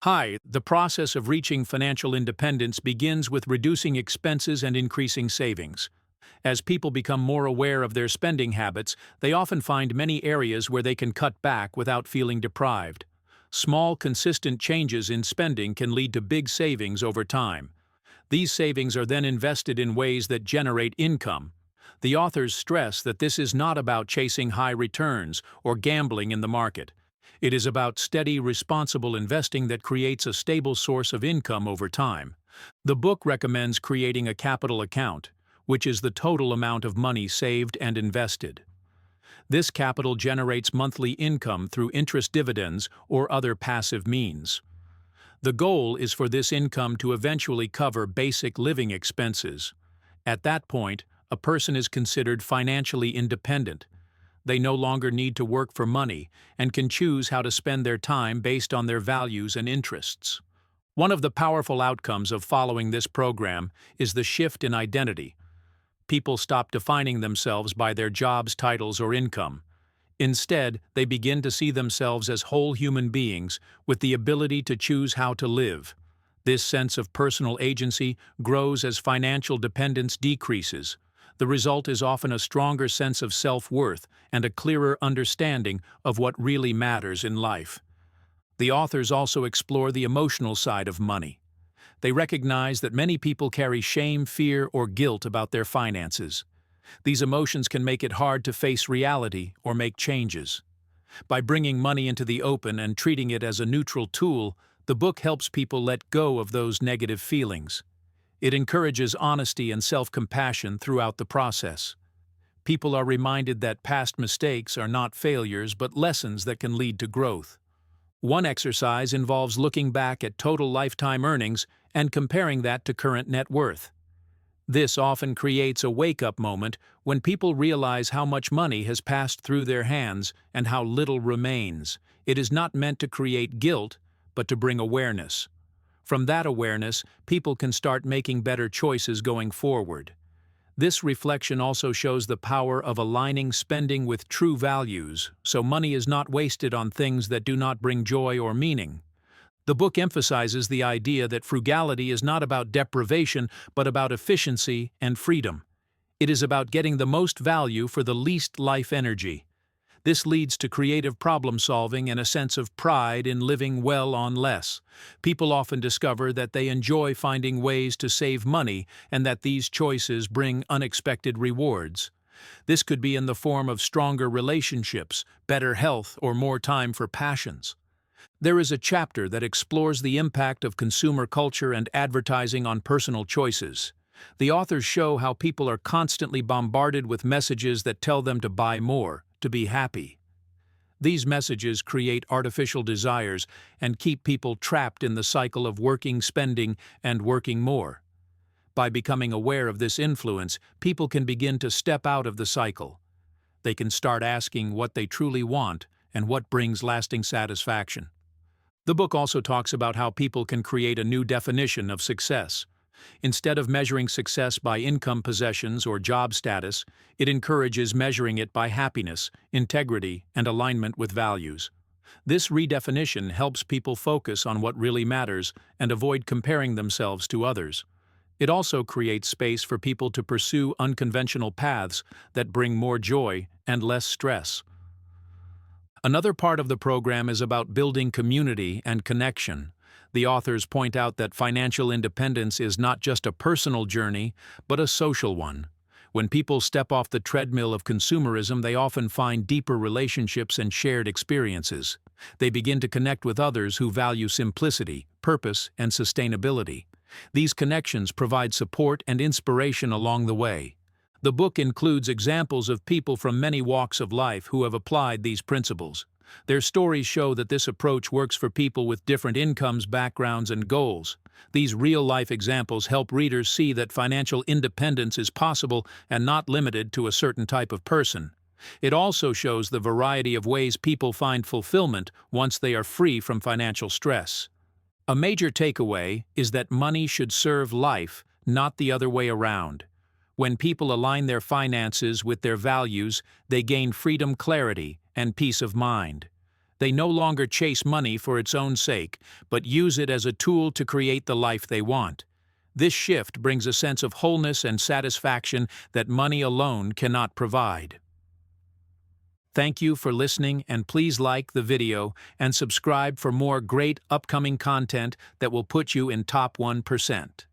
Hi, the process of reaching financial independence begins with reducing expenses and increasing savings. As people become more aware of their spending habits, they often find many areas where they can cut back without feeling deprived. Small, consistent changes in spending can lead to big savings over time. These savings are then invested in ways that generate income. The authors stress that this is not about chasing high returns or gambling in the market. It is about steady, responsible investing that creates a stable source of income over time. The book recommends creating a capital account, which is the total amount of money saved and invested. This capital generates monthly income through interest dividends or other passive means. The goal is for this income to eventually cover basic living expenses. At that point, a person is considered financially independent. They no longer need to work for money and can choose how to spend their time based on their values and interests. One of the powerful outcomes of following this program is the shift in identity. People stop defining themselves by their jobs, titles, or income. Instead, they begin to see themselves as whole human beings with the ability to choose how to live. This sense of personal agency grows as financial dependence decreases. The result is often a stronger sense of self-worth and a clearer understanding of what really matters in life. The authors also explore the emotional side of money. They recognize that many people carry shame, fear, or guilt about their finances. These emotions can make it hard to face reality or make changes. By bringing money into the open and treating it as a neutral tool, the book helps people let go of those negative feelings. It encourages honesty and self-compassion throughout the process. People are reminded that past mistakes are not failures but lessons that can lead to growth. One exercise involves looking back at total lifetime earnings and comparing that to current net worth. This often creates a wake-up moment when people realize how much money has passed through their hands and how little remains. It is not meant to create guilt, but to bring awareness. From that awareness, people can start making better choices going forward. This reflection also shows the power of aligning spending with true values, so money is not wasted on things that do not bring joy or meaning. The book emphasizes the idea that frugality is not about deprivation, but about efficiency and freedom. It is about getting the most value for the least life energy. This leads to creative problem-solving and a sense of pride in living well on less. People often discover that they enjoy finding ways to save money and that these choices bring unexpected rewards. This could be in the form of stronger relationships, better health, or more time for passions. There is a chapter that explores the impact of consumer culture and advertising on personal choices. The authors show how people are constantly bombarded with messages that tell them to buy more, to be happy. These messages create artificial desires and keep people trapped in the cycle of working, spending, and working more. By becoming aware of this influence, people can begin to step out of the cycle. They can start asking what they truly want and what brings lasting satisfaction. The book also talks about how people can create a new definition of success. Instead of measuring success by income, possessions, or job status, it encourages measuring it by happiness, integrity, and alignment with values. This redefinition helps people focus on what really matters and avoid comparing themselves to others. It also creates space for people to pursue unconventional paths that bring more joy and less stress. Another part of the program is about building community and connection. The authors point out that financial independence is not just a personal journey, but a social one. When people step off the treadmill of consumerism, they often find deeper relationships and shared experiences. They begin to connect with others who value simplicity, purpose, and sustainability. These connections provide support and inspiration along the way. The book includes examples of people from many walks of life who have applied these principles. Their stories show that this approach works for people with different incomes, backgrounds, and goals. These real-life examples help readers see that financial independence is possible and not limited to a certain type of person. It also shows the variety of ways people find fulfillment once they are free from financial stress. A major takeaway is that money should serve life, not the other way around. When people align their finances with their values, they gain freedom, clarity, and peace of mind. They no longer chase money for its own sake, but use it as a tool to create the life they want. This shift brings a sense of wholeness and satisfaction that money alone cannot provide. Thank you for listening, and please like the video and subscribe for more great upcoming content that will put you in top 1%.